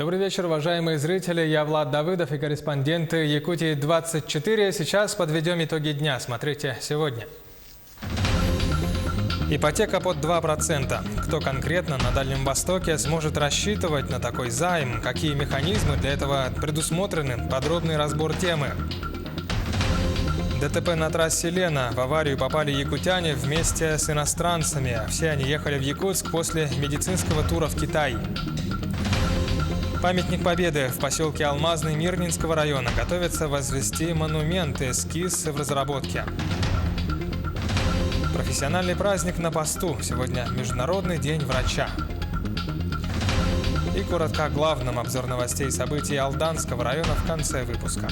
Добрый вечер, уважаемые зрители. Я Влад Давыдов и корреспонденты Якутии-24. Сейчас подведем итоги дня. Смотрите сегодня. Ипотека под 2%. Кто конкретно на Дальнем Востоке сможет рассчитывать на такой займ? Какие механизмы для этого предусмотрены? Подробный разбор темы. ДТП на трассе Лена. В аварию попали якутяне вместе с иностранцами. Все они ехали в Якутск после медицинского тура в Китай. Памятник Победы в поселке Алмазный Мирнинского района готовится возвести монумент, эскиз в разработке. Профессиональный праздник на посту. Сегодня Международный день врача. И коротко о главном. Обзор новостей и событий Алданского района в конце выпуска.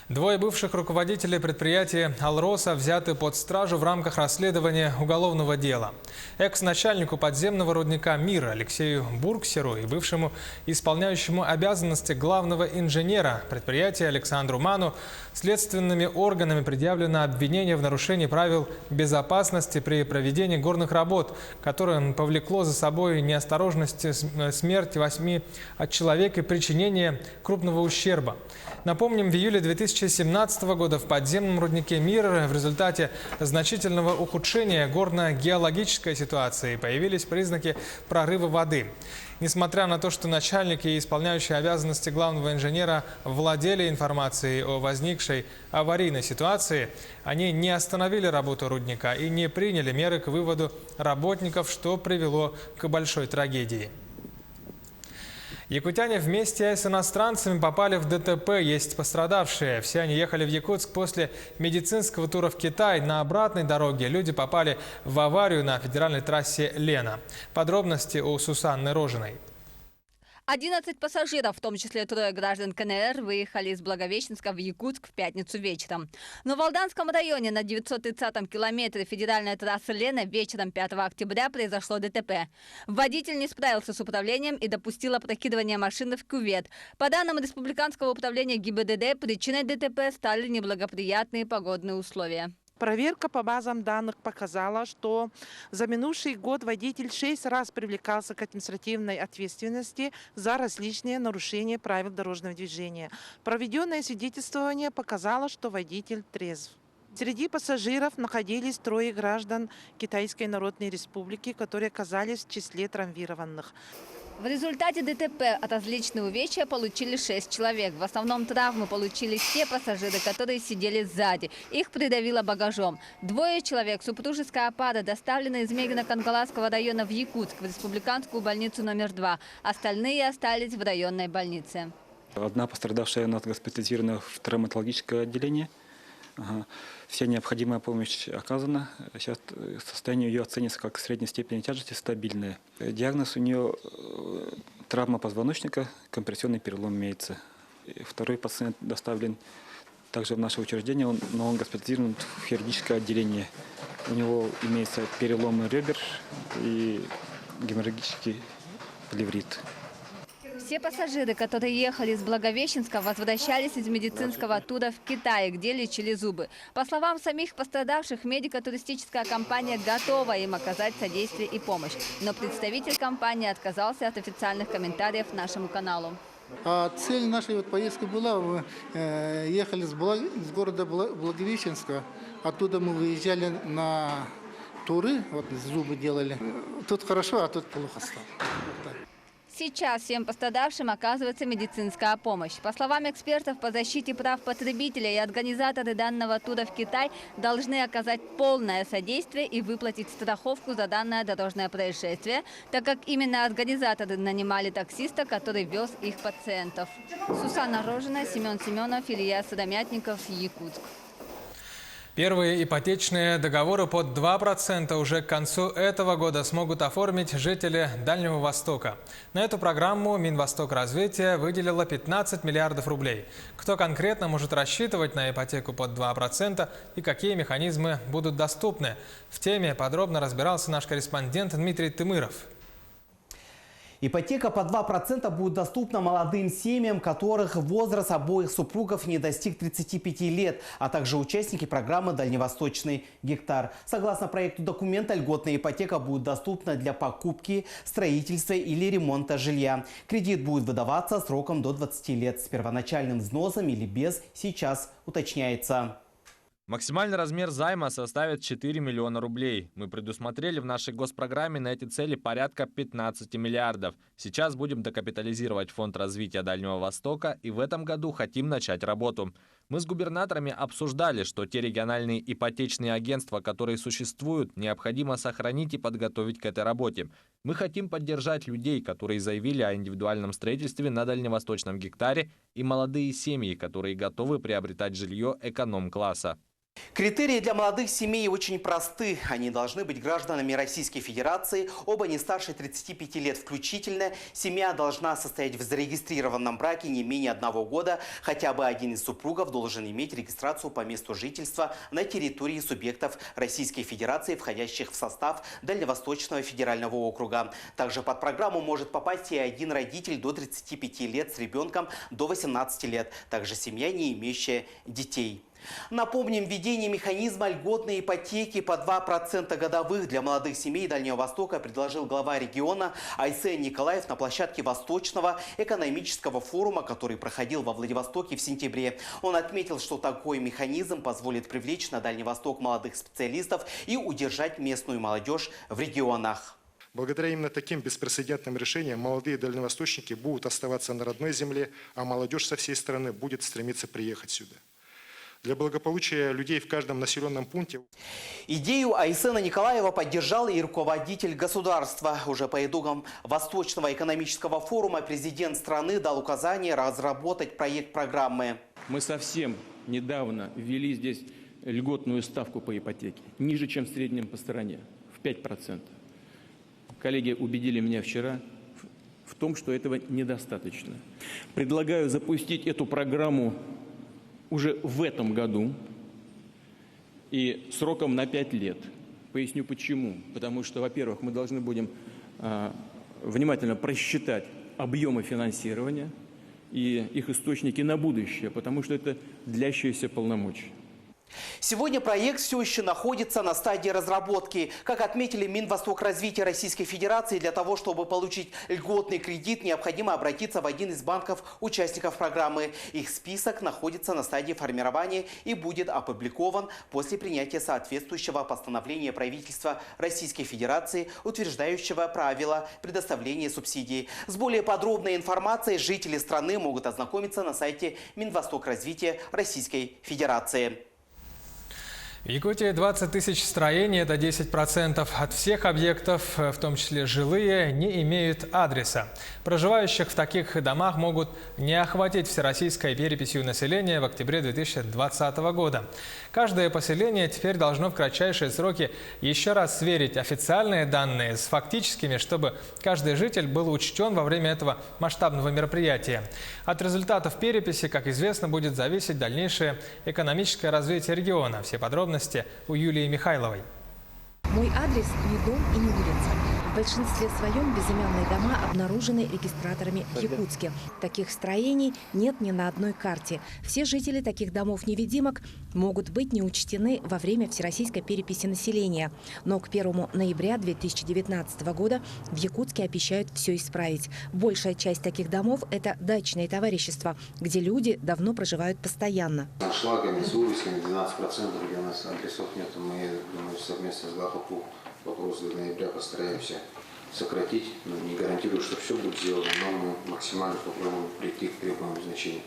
Двое бывших руководителей предприятия «Алроса» взяты под стражу в рамках расследования уголовного дела. Экс-начальнику подземного рудника «Мир» Алексею Бурксеру и бывшему исполняющему обязанности главного инженера предприятия Александру Ману следственными органами предъявлено обвинение в нарушении правил безопасности при проведении горных работ, которое повлекло за собой неосторожность, смерть 8 человек и причинение крупного ущерба. Напомним, в июле 2017 года в подземном руднике «Мир» в результате значительного ухудшения горно-геологической ситуации появились признаки прорыва воды. Несмотря на то, что начальники и исполняющие обязанности главного инженера владели информацией о возникшей аварийной ситуации, они не остановили работу рудника и не приняли меры к выводу работников, что привело к большой трагедии. Якутяне вместе с иностранцами попали в ДТП, есть пострадавшие. Все они ехали в Якутск после медицинского тура в Китай. На обратной дороге люди попали в аварию на федеральной трассе Лена. Подробности у Сусанны Рожиной. 11 пассажиров, в том числе 3 граждан КНР, выехали из Благовещенска в Якутск в пятницу вечером. Но в Алданском районе на 930-м километре федеральной трассы Лена вечером 5 октября произошло ДТП. Водитель не справился с управлением и допустил опрокидывание машины в кювет. По данным Республиканского управления ГИБДД, причиной ДТП стали неблагоприятные погодные условия. Проверка по базам данных показала, что за минувший год водитель 6 раз привлекался к административной ответственности за различные нарушения правил дорожного движения. Проведенное свидетельствование показало, что водитель трезв. Среди пассажиров находились 3 граждан Китайской Народной Республики, которые оказались в числе травмированных. В результате ДТП от различных увечья получили 6 человек. В основном травмы получили те пассажиры, которые сидели сзади. Их придавило багажом. 2 человек, супружеская пара, доставлены из Мегино-Кангаласского района в Якутск, в республиканскую больницу номер 2. Остальные остались в районной больнице. Одна пострадавшая у нас госпитализирована в травматологическое отделение. Вся необходимая помощь оказана. Сейчас состояние ее оценивается как средней степени тяжести, стабильное. Диагноз у нее травма позвоночника, компрессионный перелом имеется. Второй пациент доставлен также в наше учреждение, но он госпитализирован в хирургическое отделение. У него имеются переломы ребер и геморрагический плеврит. Все пассажиры, которые ехали из Благовещенска, возвращались из медицинского тура в Китай, где лечили зубы. По словам самих пострадавших, медико-туристическая компания готова им оказать содействие и помощь. Но представитель компании отказался от официальных комментариев нашему каналу. Цель нашей поездки была, мы ехали с города Благовещенска, оттуда мы выезжали на туры, вот зубы делали. Тут хорошо, а тут плохо стало. Сейчас всем пострадавшим оказывается медицинская помощь. По словам экспертов по защите прав потребителя и организаторы данного тура в Китай должны оказать полное содействие и выплатить страховку за данное дорожное происшествие, так как именно организаторы нанимали таксиста, который вез их пациентов. Сусанна Рожина, Семен Семенов, Илья Сыромятников, Якутск. Первые ипотечные договоры под 2% уже к концу этого года смогут оформить жители Дальнего Востока. На эту программу Минвостокразвития выделило 15 миллиардов рублей. Кто конкретно может рассчитывать на ипотеку под 2% и какие механизмы будут доступны? В теме подробно разбирался наш корреспондент Дмитрий Тымыров. Ипотека по 2% будет доступна молодым семьям, которых возраст обоих супругов не достиг 35 лет, а также участники программы «Дальневосточный гектар». Согласно проекту документа, льготная ипотека будет доступна для покупки, строительства или ремонта жилья. Кредит будет выдаваться сроком до 20 лет с первоначальным взносом или без, сейчас уточняется. Максимальный размер займа составит 4 миллиона рублей. Мы предусмотрели в нашей госпрограмме на эти цели порядка 15 миллиардов. Сейчас будем докапитализировать Фонд развития Дальнего Востока и в этом году хотим начать работу. Мы с губернаторами обсуждали, что те региональные ипотечные агентства, которые существуют, необходимо сохранить и подготовить к этой работе. Мы хотим поддержать людей, которые заявили о индивидуальном строительстве на Дальневосточном гектаре, и молодые семьи, которые готовы приобретать жилье эконом-класса. Критерии для молодых семей очень просты. Они должны быть гражданами Российской Федерации, оба не старше 35 лет включительно. Семья должна состоять в зарегистрированном браке не менее 1 года. Хотя бы один из супругов должен иметь регистрацию по месту жительства на территории субъектов Российской Федерации, входящих в состав Дальневосточного федерального округа. Также под программу может попасть и один родитель до 35 лет с ребенком до 18 лет. Также семья, не имеющая детей. Напомним, введение механизма льготной ипотеки по 2% годовых для молодых семей Дальнего Востока предложил глава региона Айсен Николаев на площадке Восточного экономического форума, который проходил во Владивостоке в сентябре. Он отметил, что такой механизм позволит привлечь на Дальний Восток молодых специалистов и удержать местную молодежь в регионах. Благодаря именно таким беспрецедентным решениям молодые дальневосточники будут оставаться на родной земле, а молодежь со всей страны будет стремиться приехать сюда. Для благополучия людей в каждом населенном пункте. Идею Айсена Николаева поддержал и руководитель государства. Уже по итогам Восточного экономического форума президент страны дал указание разработать проект программы. Мы совсем недавно ввели здесь льготную ставку по ипотеке, ниже, чем в среднем по стране, в 5%. Коллеги убедили меня вчера в том, что этого недостаточно. Предлагаю запустить эту программу уже в этом году и сроком на 5 лет. Поясню почему. Потому что, во-первых, мы должны будем внимательно просчитать объемы финансирования и их источники на будущее, потому что это длящиеся полномочия. Сегодня проект все еще находится на стадии разработки. Как отметили Минвостокразвития Российской Федерации, для того, чтобы получить льготный кредит, необходимо обратиться в один из банков-участников программы. Их список находится на стадии формирования и будет опубликован после принятия соответствующего постановления правительства Российской Федерации, утверждающего правила предоставления субсидий. С более подробной информацией жители страны могут ознакомиться на сайте Минвостокразвития Российской Федерации. В Якутии 20 тысяч строений, это 10% от всех объектов, в том числе жилые, не имеют адреса. Проживающих в таких домах могут не охватить всероссийской переписью населения в октябре 2020 года. Каждое поселение теперь должно в кратчайшие сроки еще раз сверить официальные данные с фактическими, чтобы каждый житель был учтен во время этого масштабного мероприятия. От результатов переписи, как известно, будет зависеть дальнейшее экономическое развитие региона. Все подробности у Юлии Михайловой. Мой адрес не дом и не улица. В большинстве своем безымянные дома обнаружены регистраторами в Якутске. Таких строений нет ни на одной карте. Все жители таких домов-невидимок могут быть не учтены во время всероссийской переписи населения. Но к 1 ноября 2019 года в Якутске обещают все исправить. Большая часть таких домов – это дачные товарищества, где люди давно проживают постоянно. Шлагами с улицами 12%, где у нас адресов нет. Мы, думаю, совместно с ГАХПУ вопрос до ноября постараемся сократить. Не гарантирую, что все будет сделано, но мы максимально попробуем прийти к требуемым значениям.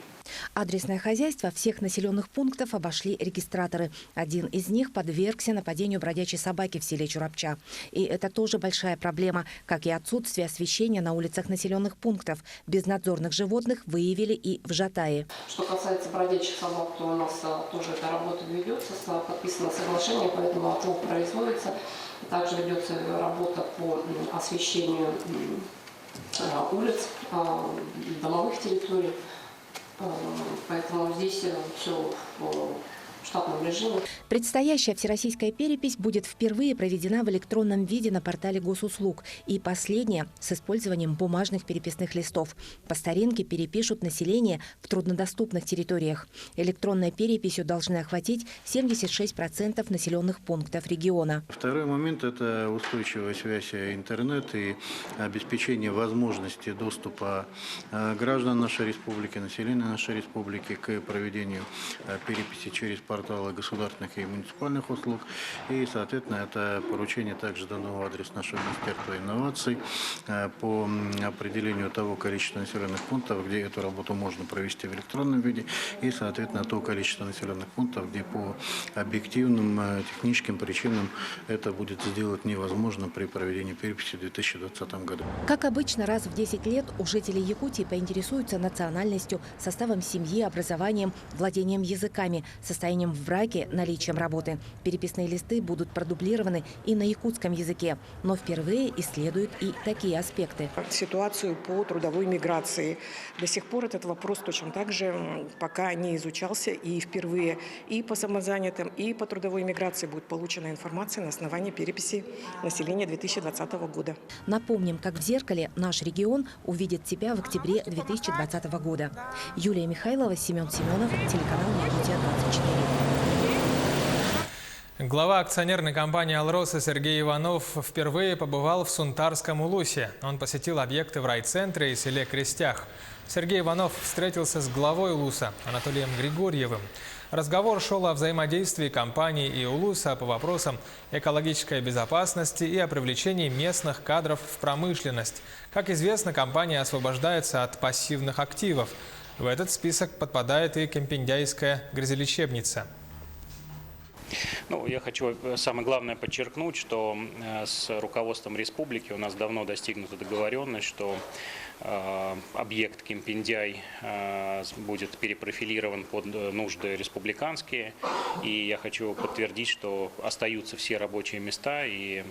Адресное хозяйство всех населенных пунктов обошли регистраторы. Один из них подвергся нападению бродячей собаки в селе Чурапча. И это тоже большая проблема, как и отсутствие освещения на улицах населенных пунктов. Безнадзорных животных выявили и в Жатае. Что касается бродячих собак, то у нас тоже эта работа ведется, подписано соглашение, поэтому отлов производится. Также ведется работа по освещению улиц, домовых территорий. Поэтому здесь все штатном режиме. Предстоящая всероссийская перепись будет впервые проведена в электронном виде на портале госуслуг и последняя с использованием бумажных переписных листов. По старинке перепишут население в труднодоступных территориях. Электронной переписью должны охватить 76% населенных пунктов региона. Второй момент – это устойчивая связь интернет и обеспечение возможности доступа граждан нашей республики, населения нашей республики к проведению переписи через порталы государственных и муниципальных услуг. И, соответственно, это поручение также дано в адрес нашего Министерства инноваций по определению того количества населенных пунктов, где эту работу можно провести в электронном виде, и, соответственно, то количество населенных пунктов, где по объективным техническим причинам это будет сделать невозможно при проведении переписи в 2020 году. Как обычно, раз в 10 лет у жителей Якутии поинтересуются национальностью, составом семьи, образованием, владением языками, состоянием в браке, наличием работы. Переписные листы будут продублированы и на якутском языке, но впервые исследуют и такие аспекты. Ситуацию по трудовой миграции. До сих пор этот вопрос точно так же пока не изучался, и впервые и по самозанятым, и по трудовой миграции будет получена информация на основании переписи населения 2020 года. Напомним, как в зеркале наш регион увидит себя в октябре 2020 года. Юлия Михайлова, Семен Семенов, телеканал Якутия 24. Глава акционерной компании «Алроса» Сергей Иванов впервые побывал в Сунтарском Улусе. Он посетил объекты в райцентре и селе Крестях. Сергей Иванов встретился с главой Улуса Анатолием Григорьевым. Разговор шел о взаимодействии компании и Улуса по вопросам экологической безопасности и о привлечении местных кадров в промышленность. Как известно, компания освобождается от пассивных активов. В этот список подпадает и Кемпиндяйская грязелечебница. Я хочу самое главное подчеркнуть, что с руководством республики у нас давно достигнута договоренность, что объект Кемпиндяй будет перепрофилирован под нужды республиканские. И я хочу подтвердить, что остаются все рабочие места, и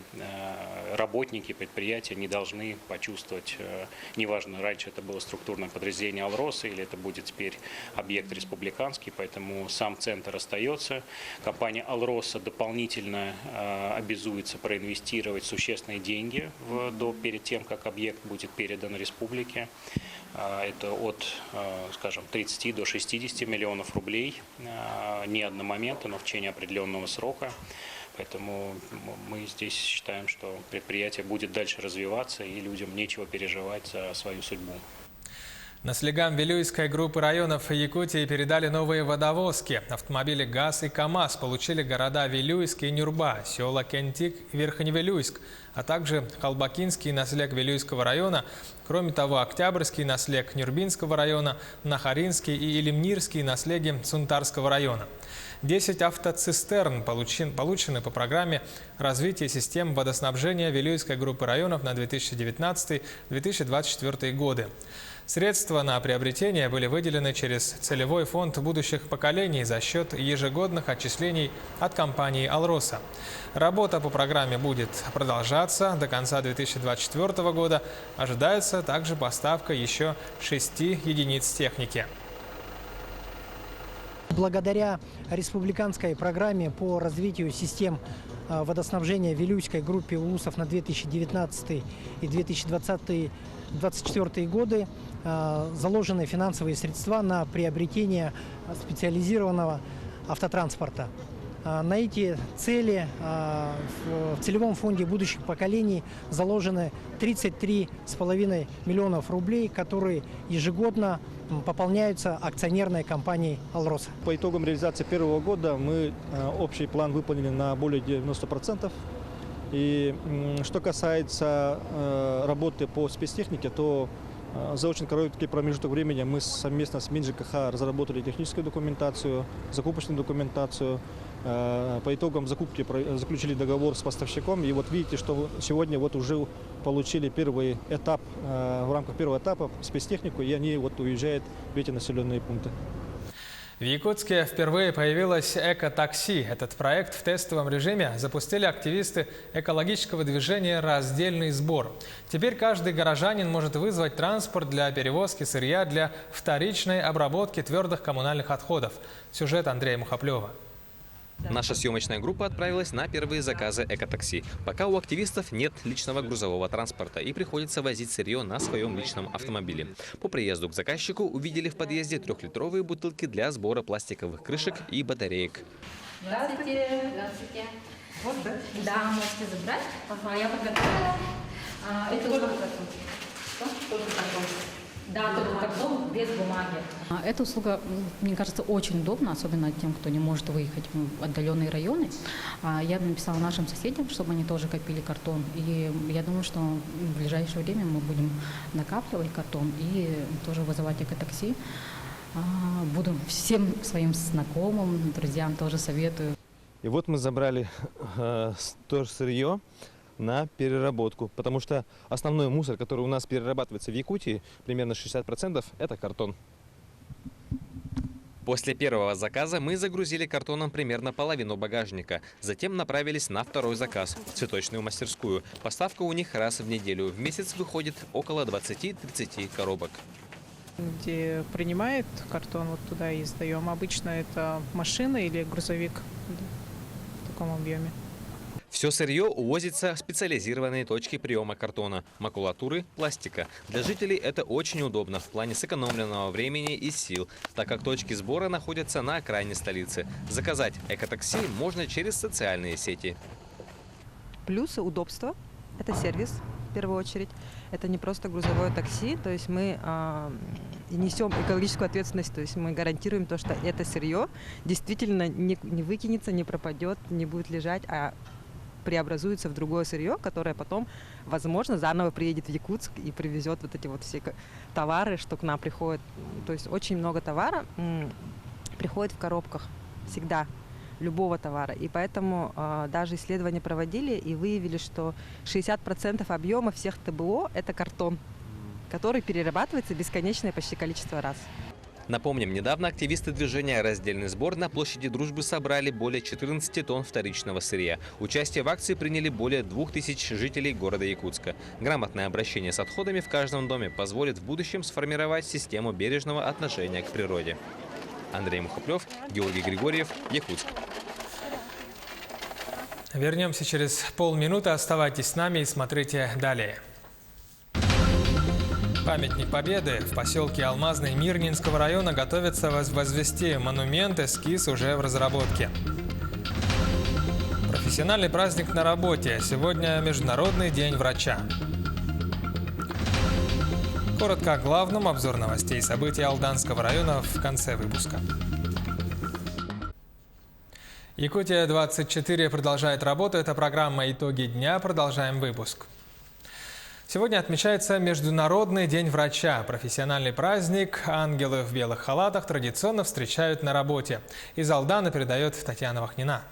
работники предприятия не должны почувствовать, неважно, раньше это было структурное подразделение «Алроса» или это будет теперь объект республиканский, поэтому сам центр остается. Компания «Алроса» дополнительно обязуется проинвестировать существенные деньги перед тем, как объект будет передан республике. Это от, скажем, 30 до 60 миллионов рублей, не одномоментно, но в течение определенного срока. Поэтому мы здесь считаем, что предприятие будет дальше развиваться, и людям нечего переживать за свою судьбу. На слегам Вилюйской группы районов Якутии передали новые водовозки. Автомобили ГАЗ и КАМАЗ получили города Вилюйск и Нюрба, села Кентик и Верхневилюйск, а также Халбакинский наслег Вилюйского района. Кроме того, Октябрьский наслег Нюрбинского района, Нахаринский и Илимнирский наслеги Сунтарского района. 10 автоцистерн получены по программе развития систем водоснабжения Вилюйской группы районов на 2019-2024 годы. Средства на приобретение были выделены через целевой фонд будущих поколений за счет ежегодных отчислений от компании «Алроса». Работа по программе будет продолжаться до конца 2024 года. Ожидается также поставка еще 6 единиц техники. Благодаря республиканской программе по развитию систем водоснабжения Вилюйской группе улусов на 2019 и 2024 годы заложены финансовые средства на приобретение специализированного автотранспорта. На эти цели в целевом фонде будущих поколений заложены 33,5 миллионов рублей, которые ежегодно пополняются акционерной компанией «Алроса». По итогам реализации первого года мы общий план выполнили на более 90%. И что касается работы по спецтехнике, то за очень короткий промежуток времени мы совместно с МинЖКХ разработали техническую документацию, закупочную документацию. По итогам закупки заключили договор с поставщиком. И вот видите, что сегодня вот уже получили первый этап, в рамках первого этапа спецтехнику, и они вот уезжают в эти населенные пункты. В Якутске впервые появилось эко-такси. Этот проект в тестовом режиме запустили активисты экологического движения «Раздельный сбор». Теперь каждый горожанин может вызвать транспорт для перевозки сырья для вторичной обработки твердых коммунальных отходов. Сюжет Андрея Мухоплева. Наша съемочная группа отправилась на первые заказы экотакси. Пока у активистов нет личного грузового транспорта и приходится возить сырье на своем личном автомобиле. По приезду к заказчику увидели в подъезде 3-литровые бутылки для сбора пластиковых крышек и батареек. Здравствуйте. Здравствуйте. Вот, да? Да, можете забрать. Ага, я подготовила. Это тоже картон. Что? Тоже картон. Да, только картон без бумаги. Эта услуга, мне кажется, очень удобна, особенно тем, кто не может выехать в отдаленные районы. Я написала нашим соседям, чтобы они тоже копили картон. И я думаю, что в ближайшее время мы будем накапливать картон и тоже вызывать экотакси. Буду всем своим знакомым, друзьям тоже советую. И вот мы забрали тоже сырье на переработку, потому что основной мусор, который у нас перерабатывается в Якутии, примерно 60%, это картон. После первого заказа мы загрузили картоном примерно половину багажника. Затем направились на второй заказ – в цветочную мастерскую. Поставка у них раз в неделю. В месяц выходит около 20-30 коробок. Где принимает картон, вот туда и сдаем. Обычно это машина или грузовик в таком объеме. Все сырье увозится в специализированные точки приема картона, макулатуры, пластика. Для жителей это очень удобно в плане сэкономленного времени и сил, так как точки сбора находятся на окраине столицы. Заказать экотакси можно через социальные сети. Плюсы удобства – это сервис, в первую очередь. Это не просто грузовое такси, то есть мы несем экологическую ответственность, то есть мы гарантируем то, что это сырье действительно не выкинется, не пропадет, не будет лежать, а преобразуется в другое сырье, которое потом, возможно, заново приедет в Якутск и привезет вот эти вот все товары, что к нам приходят. То есть очень много товара приходит в коробках всегда, любого товара. И поэтому даже исследования проводили и выявили, что 60% объема всех ТБО – это картон, который перерабатывается бесконечное почти количество раз. Напомним, недавно активисты движения «Раздельный сбор» на площади Дружбы собрали более 14 тонн вторичного сырья. Участие в акции приняли более 2000 жителей города Якутска. Грамотное обращение с отходами в каждом доме позволит в будущем сформировать систему бережного отношения к природе. Андрей Мухоплев, Георгий Григорьев, Якутск. Вернемся через полминуты. Оставайтесь с нами и смотрите далее. Памятник Победы в поселке Алмазный Мирнинского района готовится возвести монумент, эскиз уже в разработке. Профессиональный праздник на работе. Сегодня Международный день врача. Коротко о главном, обзор новостей и событий Алданского района в конце выпуска. Якутия-24 продолжает работу. Это программа «Итоги дня». Продолжаем выпуск. Сегодня отмечается Международный день врача. Профессиональный праздник. Ангелы в белых халатах традиционно встречают на работе. Из Алдана передает Татьяна Вахнина.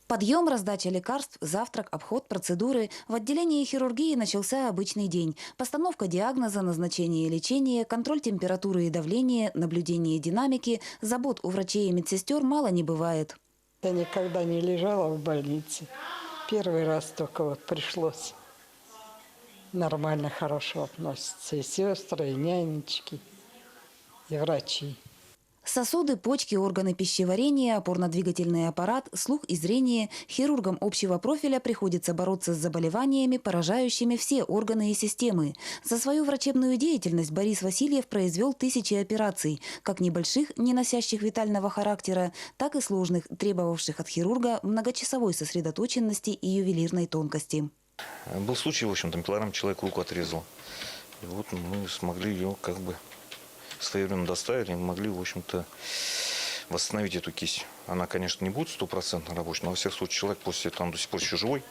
Подъем, раздача лекарств, завтрак, обход, процедуры. В отделении хирургии начался обычный день. Постановка диагноза, назначение лечения, контроль температуры и давления, наблюдение динамики. Забот у врачей и медсестер мало не бывает. Я никогда не лежала в больнице. Первый раз только вот пришлось. Нормально, хорошо относятся и сестры, и нянечки, и врачи. Сосуды, почки, органы пищеварения, опорно-двигательный аппарат, слух и зрение. Хирургам общего профиля приходится бороться с заболеваниями, поражающими все органы и системы. За свою врачебную деятельность Борис Васильев произвел 1000 операций, как небольших, не носящих витального характера, так и сложных, требовавших от хирурга многочасовой сосредоточенности и ювелирной тонкости. Был случай, в общем-то, пилорам человек руку отрезал. И вот мы смогли ее как бы своевременно доставить, и могли, в общем-то, восстановить эту кисть. Она, конечно, не будет 100% рабочей, но во всех случаях человек после этого до сих пор еще живой.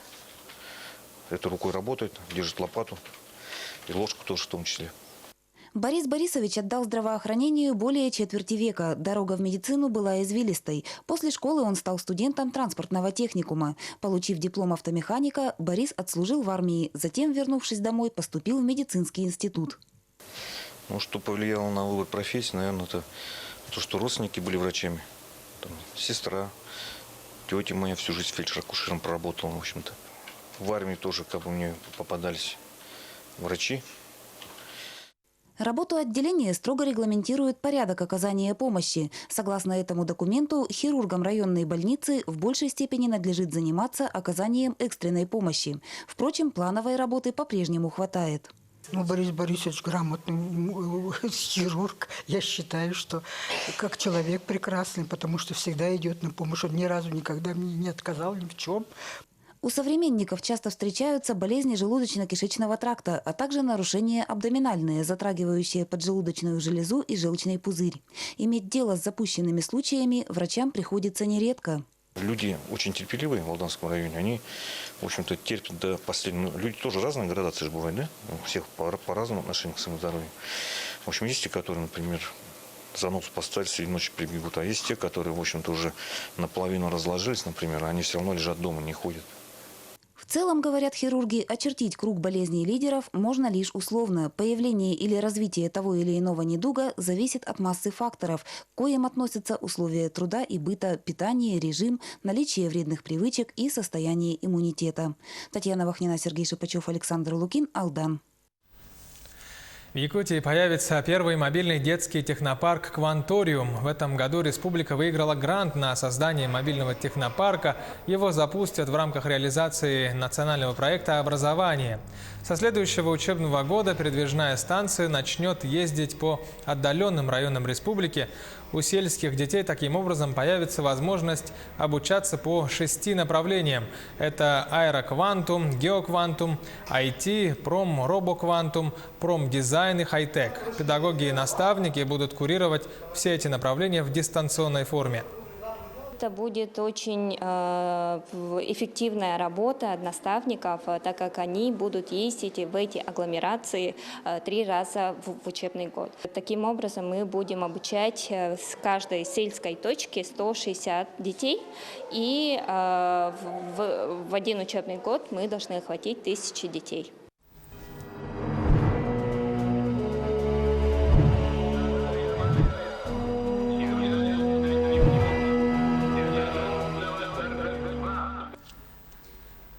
Этой рукой работает, держит лопату и ложку тоже в том числе. Борис Борисович отдал здравоохранению более четверти века. Дорога в медицину была извилистой. После школы он стал студентом транспортного техникума. Получив диплом автомеханика, Борис отслужил в армии. Затем, вернувшись домой, поступил в медицинский институт. Ну, что повлияло на выбор профессии, наверное, это то, что родственники были врачами. Там, сестра, тетя моя всю жизнь фельдшер-акушером проработала, в общем-то. В армии тоже как бы мне попадались врачи. Работу отделения строго регламентирует порядок оказания помощи. Согласно этому документу, хирургам районной больницы в большей степени надлежит заниматься оказанием экстренной помощи. Впрочем, плановой работы по-прежнему хватает. Ну, Борис Борисович грамотный хирург. Я считаю, что как человек прекрасный, потому что всегда идет на помощь. Он ни разу никогда мне не отказал ни в чем. У современников часто встречаются болезни желудочно-кишечного тракта, а также нарушения абдоминальные, затрагивающие поджелудочную железу и желчный пузырь. Иметь дело с запущенными случаями врачам приходится нередко. Люди очень терпеливые в Алданском районе, они, в общем-то, терпят до последнего. Люди тоже разные градации же бывают, да? У всех по-разному отношению к своему здоровью. В общем, есть те, которые, например, занос поставили, среди ночи прибегут, а есть те, которые, в общем-то, уже наполовину разложились, например, они все равно лежат дома, не ходят. В целом, говорят хирурги, очертить круг болезней лидеров можно лишь условно. Появление или развитие того или иного недуга зависит от массы факторов, к коим относятся условия труда и быта, питание, режим, наличие вредных привычек и состояние иммунитета. Татьяна Вахнина, Сергей Шипачев, Александр Лукин, Алдан. В Якутии появится первый мобильный детский технопарк «Кванториум». В этом году республика выиграла грант на создание мобильного технопарка. Его запустят в рамках реализации национального проекта «Образование». Со следующего учебного года передвижная станция начнет ездить по отдаленным районам республики. У сельских детей таким образом появится возможность обучаться по 6 направлениям. Это аэроквантум, геоквантум, IT, промробоквантум, промдизайн и хай-тек. Педагоги и наставники будут курировать все эти направления в дистанционной форме. Это будет очень эффективная работа наставников, так как они будут ездить в эти агломерации 3 раза в учебный год. Таким образом, мы будем обучать с каждой сельской точки 160 детей, и в один учебный год мы должны охватить 1000 детей.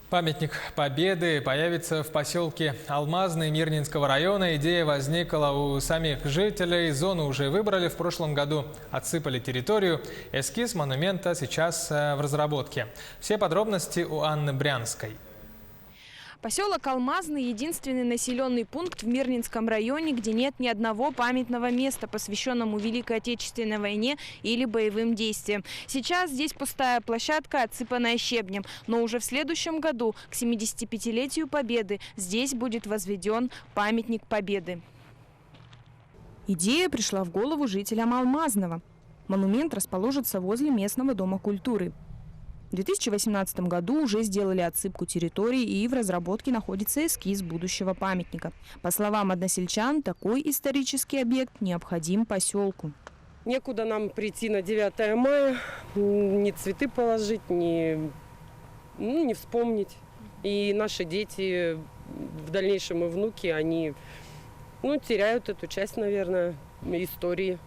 Памятник Победы появится в поселке Алмазный Мирнинского района. Идея возникла у самих жителей. Зону уже выбрали в прошлом году, отсыпали территорию. Эскиз монумента сейчас в разработке. Все подробности у Анны Брянской. Поселок Алмазный – единственный населенный пункт в Мирнинском районе, где нет ни одного памятного места, посвященному Великой Отечественной войне или боевым действиям. Сейчас здесь пустая площадка, отсыпанная щебнем. Но уже в следующем году, к 75-летию Победы, здесь будет возведен памятник Победы. Идея пришла в голову жителям Алмазного. Монумент расположится возле местного дома культуры. В 2018 году уже сделали отсыпку территории, и в разработке находится эскиз будущего памятника. По словам односельчан, такой исторический объект необходим поселку. Некуда нам прийти на 9 мая, ни цветы положить, ни вспомнить. И наши дети, в дальнейшем и внуки, они теряют эту часть, наверное, истории.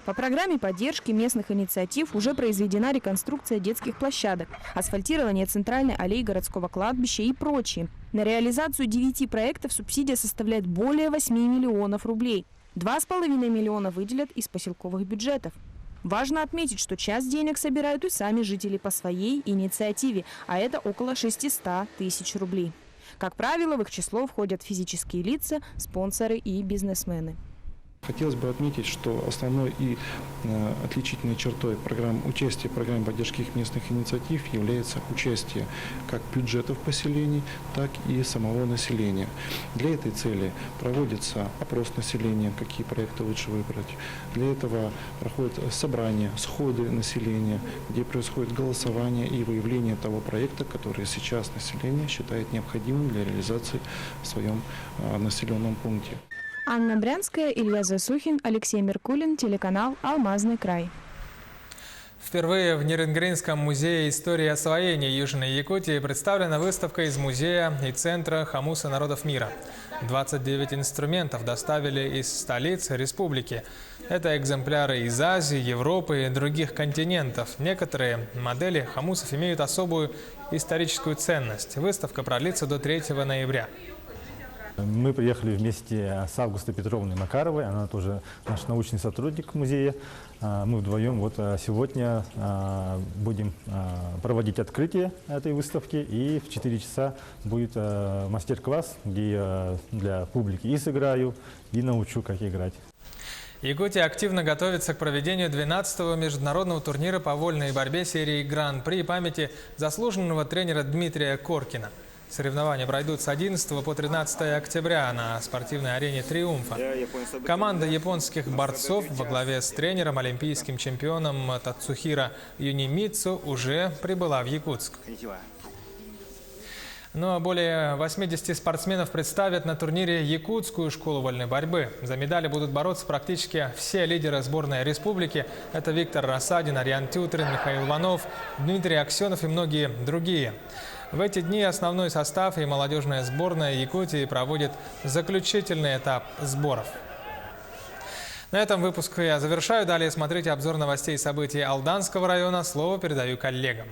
По программе поддержки местных инициатив уже произведена реконструкция детских площадок, асфальтирование центральной аллеи городского кладбища и прочее. На реализацию 9 проектов субсидия составляет более 8 миллионов рублей. 2,5 миллиона выделят из поселковых бюджетов. Важно отметить, что часть денег собирают и сами жители по своей инициативе, а это около 600 тысяч рублей. Как правило, в их число входят физические лица, спонсоры и бизнесмены. Хотелось бы отметить, что основной и отличительной чертой участия в программе поддержки местных инициатив является участие как бюджетов поселений, так и самого населения. Для этой цели проводится опрос населения, какие проекты лучше выбрать. Для этого проходят собрания, сходы населения, где происходит голосование и выявление того проекта, который сейчас население считает необходимым для реализации в своем населенном пункте. Анна Брянская, Илья Засухин, Алексей Меркулин, телеканал «Алмазный край». Впервые в Нерюнгринском музее истории освоения Южной Якутии представлена выставка из музея и центра Хамуса народов мира. 29 инструментов доставили из столиц республики. Это экземпляры из Азии, Европы и других континентов. Некоторые модели хамусов имеют особую историческую ценность. Выставка продлится до 3 ноября. Мы приехали вместе с Августой Петровной Макаровой, она тоже наш научный сотрудник музея. Мы вдвоем вот сегодня будем проводить открытие этой выставки, и в 4 часа будет мастер-класс, где я для публики и сыграю, и научу, как играть. Якутия активно готовится к проведению 12-го международного турнира по вольной борьбе серии Гран-при памяти заслуженного тренера Дмитрия Коркина. Соревнования пройдут с 11 по 13 октября на спортивной арене «Триумфа». Команда японских борцов во главе с тренером, олимпийским чемпионом Тацухиро Юнимицу уже прибыла в Якутск. Ну а более 80 спортсменов представят на турнире Якутскую школу вольной борьбы. За медали будут бороться практически все лидеры сборной республики. Это Виктор Рассадин, Ариан Тютрин, Михаил Иванов, Дмитрий Аксенов и многие другие. В эти дни основной состав и молодежная сборная Якутии проводит заключительный этап сборов. На этом выпуск я завершаю. Далее смотрите обзор новостей и событий Алданского района. Слово передаю коллегам.